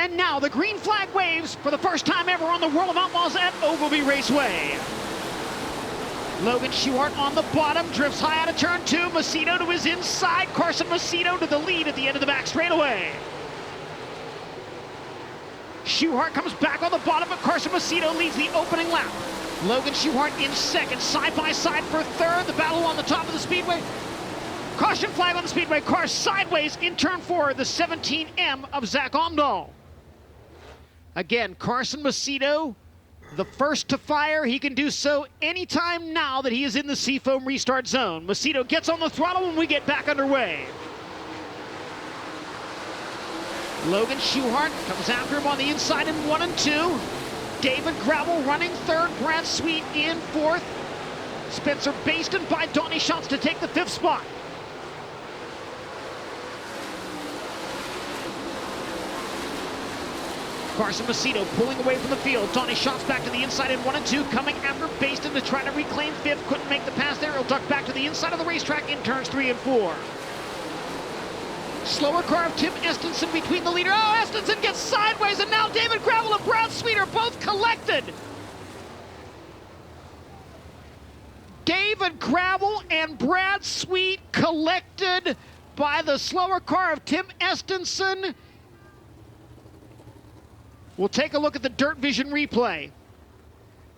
And now the green flag waves for the first time ever on the World of Outlaws at Ogilvie Raceway. Logan Schuchart on the bottom, drifts high out of turn 2. Macedo to his inside. Carson Macedo to the lead at the end of the back straightaway. Schuchart comes back on the bottom, but Carson Macedo leads the opening lap. Logan Schuchart in second, side by side for third. The battle on the top of the speedway. Caution flag on the speedway. Car sideways in turn 4, the 17M of Zach Omdahl. Again, Carson Macedo, the first to fire. He can do so anytime now that he is in the Seafoam restart zone. Macedo gets on the throttle when we get back underway. Logan Schuchart comes after him on the inside in 1 and 2. David Gravel running third. Brad Sweet in fourth. Spencer Baston by Donnie Schatz to take the 5th spot. Carson Macedo pulling away from the field. Donnie Schatz back to the inside in 1 and 2, coming after Baston to try to reclaim 5th. Couldn't make the pass there. He'll duck back to the inside of the racetrack in turns 3 and 4. Slower car of Tim Estenson between the leader. Oh, Estenson gets sideways, and now David Gravel and Brad Sweet are both collected. David Gravel and Brad Sweet collected by the slower car of Tim Estenson. We'll take a look at the Dirt Vision replay.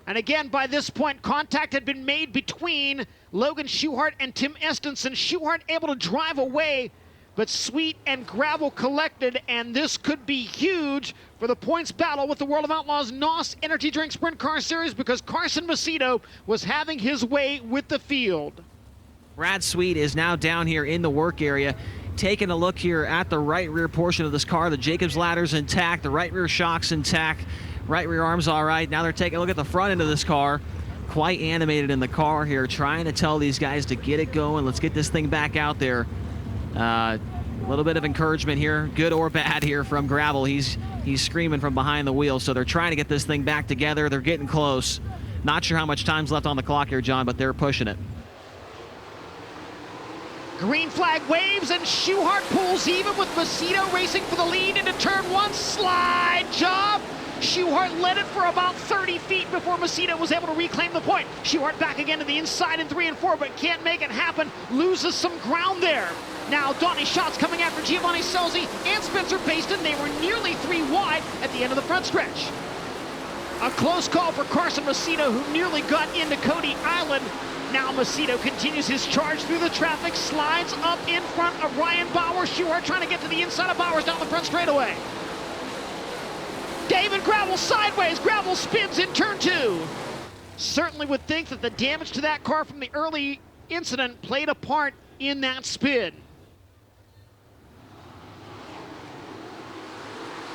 And again, by this point, contact had been made between Logan Schuchart and Tim Estenson. Schuchart able to drive away, but Sweet and Gravel collected, and this could be huge for the points battle with the World of Outlaws NOS Energy Drink Sprint Car Series, because Carson Macedo was having his way with the field. Brad Sweet is now down here in the work area, taking a look here at the right rear portion of this car. The Jacobs ladder's intact, the right rear shock's intact, right rear arm's all right. Now they're taking a look at the front end of this car. Quite animated in the car here, trying to tell these guys to get it going. Let's get this thing back out there. A little bit of encouragement here, good or bad here from Gravel. He's screaming from behind the wheel, so they're trying to get this thing back together. They're getting close. Not sure how much time's left on the clock here, John, but they're pushing it. Green flag waves, and Schuchart pulls even with Macedo racing for the lead into turn 1. Slide job. Schuchart led it for about 30 feet before Macedo was able to reclaim the point. Schuchart back again to the inside in 3 and 4, but can't make it happen. Loses some ground there. Now Donnie Schatz coming after Giovanni Scelzi and Spencer Baston. They were nearly 3 wide at the end of the front stretch. A close call for Carson Macedo, who nearly got into Cody Island. Now Macedo continues his charge through the traffic, slides up in front of Ryan Bowers. Schuchart trying to get to the inside of Bowers down the front straightaway. David Gravel sideways. Gravel spins in turn 2. Certainly would think that the damage to that car from the early incident played a part in that spin.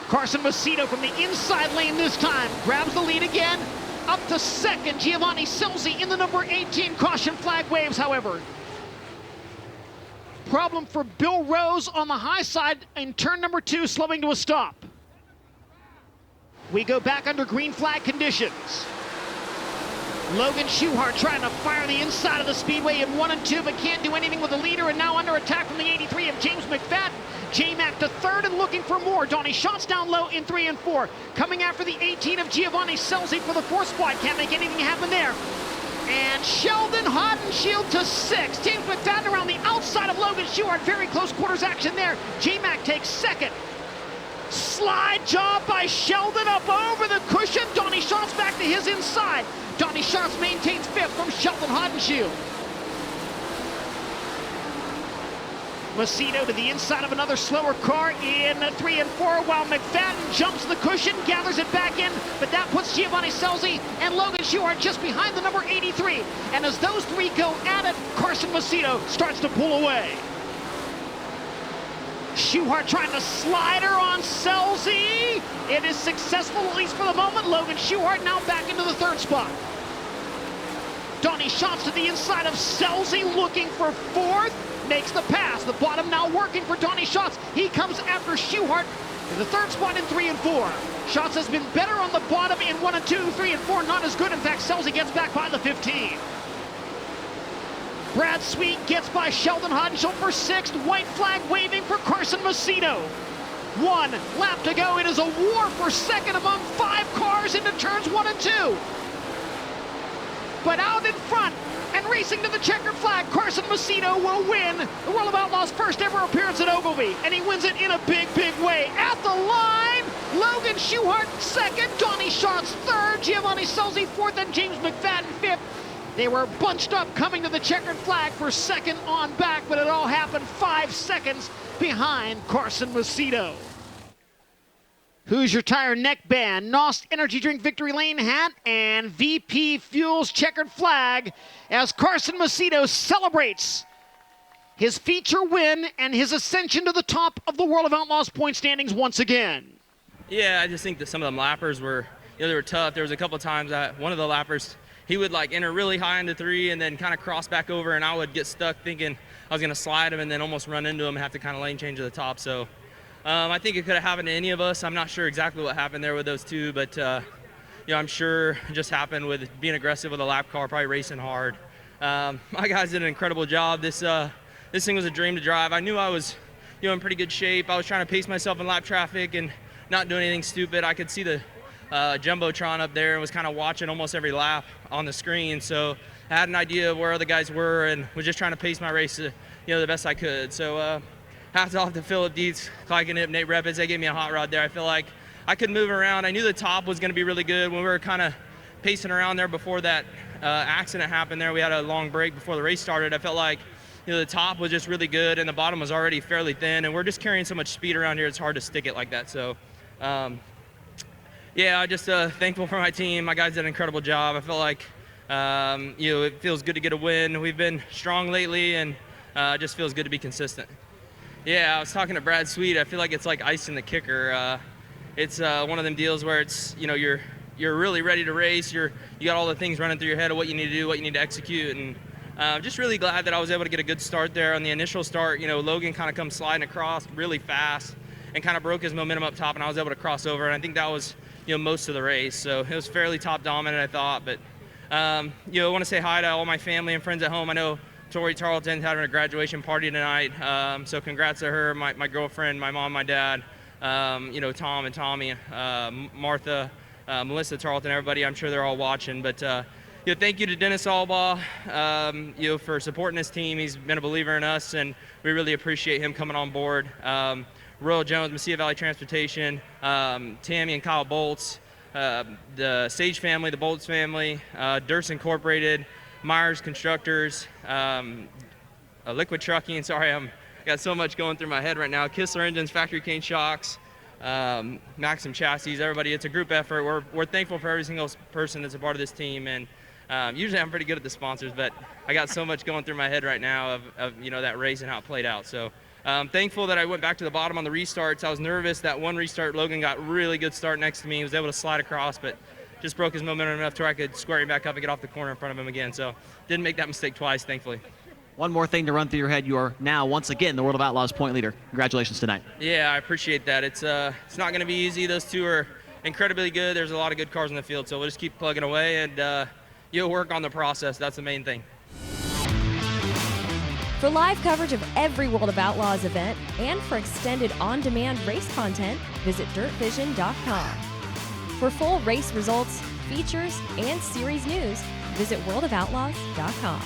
Carson Macedo from the inside lane this time grabs the lead again. Up to second, Giovanni Scelzi in the number 18. Caution flag waves, however. Problem for Bill Rose on the high side in turn number 2, slowing to a stop. We go back under green flag conditions. Logan Schuchart trying to fire the inside of the speedway in 1 and 2, but can't do anything with the leader, and now under attack from the 83 of James McFadden. J-Mac to third and looking for more. Donnie Schatz down low in 3 and 4. Coming after the 18 of Giovanni Scelzi for the 4th spot. Can't make anything happen there. And Sheldon Hodenshield to 6. James McFadden around the outside of Logan Schuchart. Very close quarters action there. J-Mac takes second. Slide job by Sheldon up over the cushion. Donnie Schatz back to his inside. Donnie Schatz maintains 5th from Sheldon Hodenshield. Macedo to the inside of another slower car in 3 and 4, while McFadden jumps the cushion, gathers it back in, but that puts Giovanni Scelzi and Logan Schuchart just behind the number 83. And as those 3 go at it, Carson Macedo starts to pull away. Schuchart trying to slide her on Scelzi. It is successful, at least for the moment. Logan Schuchart now back into the 3rd spot. Donnie Schatz to the inside of Scelzi, looking for 4th. Makes the pass. The bottom now working for Donnie Schatz. He comes after Schuchart in the 3rd spot in 3 and 4. Schatz has been better on the bottom in 1 and 2, 3 and 4, not as good. In fact, Scelzi gets back by the 15. Brad Sweet gets by Sheldon Hodenshield for 6th. White flag waving for Carson Macedo. 1 lap to go. It is a war for second among 5 cars into turns 1 and 2. But out in front and racing to the checkered flag, Carson Macedo will win the World of Outlaws' first ever appearance at Ogilvie, and he wins it in a big, big way. At the line, Logan Schuchart second, Donnie Schatz third, Giovanni Scelzi fourth, and James McFadden fifth. They were bunched up coming to the checkered flag for second on back, but it all happened 5 seconds behind Carson Macedo. Hoosier Tire neckband, NOS energy drink victory lane hat, and VP Fuels checkered flag as Carson Macedo celebrates his feature win and his ascension to the top of the World of Outlaws point standings once again. Yeah, I just think that some of them lappers were, they were tough. There was a couple of times that one of the lappers, he would like enter really high into 3 and then kind of cross back over, and I would get stuck thinking I was going to slide him and then almost run into him and have to kind of lane change to the top. So I think it could have happened to any of us. I'm not sure exactly what happened there with those two, but I'm sure it just happened with being aggressive with a lap car, probably racing hard. My guys did an incredible job. This thing was a dream to drive. I knew I was in pretty good shape. I was trying to pace myself in lap traffic and not do anything stupid. I could see the Jumbotron up there and was kind of watching almost every lap on the screen. So I had an idea of where other guys were and was just trying to pace my race the best I could. So hats off to Philip Dietz, Clyde Knipp, Nate Reppitz. They gave me a hot rod there. I feel like I could move around. I knew the top was going to be really good. When we were kind of pacing around there before that accident happened there, we had a long break before the race started. I felt like the top was just really good and the bottom was already fairly thin, and we're just carrying so much speed around here, it's hard to stick it like that. So yeah, I'm just thankful for my team. My guys did an incredible job. I felt like it feels good to get a win. We've been strong lately, and it just feels good to be consistent. Yeah, I was talking to Brad Sweet. I feel like it's like icing the kicker. It's one of them deals where it's you're really ready to race. You got all the things running through your head of what you need to do, what you need to execute, and I'm just really glad that I was able to get a good start there. On the initial start, Logan kind of comes sliding across really fast and kind of broke his momentum up top, and I was able to cross over, and I think that was most of the race. So it was fairly top dominant, I thought. But I want to say hi to all my family and friends at home. I know Tori Tarleton's having a graduation party tonight, so congrats to her, my girlfriend, my mom, my dad, Tom and Tommy, Martha, Melissa Tarleton, everybody. I'm sure they're all watching. But thank you to Dennis Albaugh, for supporting this team. He's been a believer in us, and we really appreciate him coming on board. Royal Jones, Mesilla Valley Transportation, Tammy and Kyle Bolts, the Sage family, the Bolts family, Durst Incorporated, Myers Constructors, Liquid Trucking. Sorry, I got so much going through my head right now. Kistler Engines, Factory Cane Shocks, Maxim Chassis, everybody. It's a group effort. We're thankful for every single person that's a part of this team, and usually I'm pretty good at the sponsors, but I got so much going through my head right now of that race and how it played out. So I'm thankful that I went back to the bottom on the restarts. I was nervous that one restart, Logan got really good start next to me. He was able to slide across, but just broke his momentum enough to where I could square him back up and get off the corner in front of him again. So didn't make that mistake twice, thankfully. One more thing to run through your head. You are now, once again, the World of Outlaws point leader. Congratulations tonight. Yeah, I appreciate that. It's not going to be easy. Those two are incredibly good. There's a lot of good cars in the field, so we'll just keep plugging away and you'll work on the process. That's the main thing. For live coverage of every World of Outlaws event and for extended on-demand race content, visit dirtvision.com. For full race results, features, and series news, visit worldofoutlaws.com.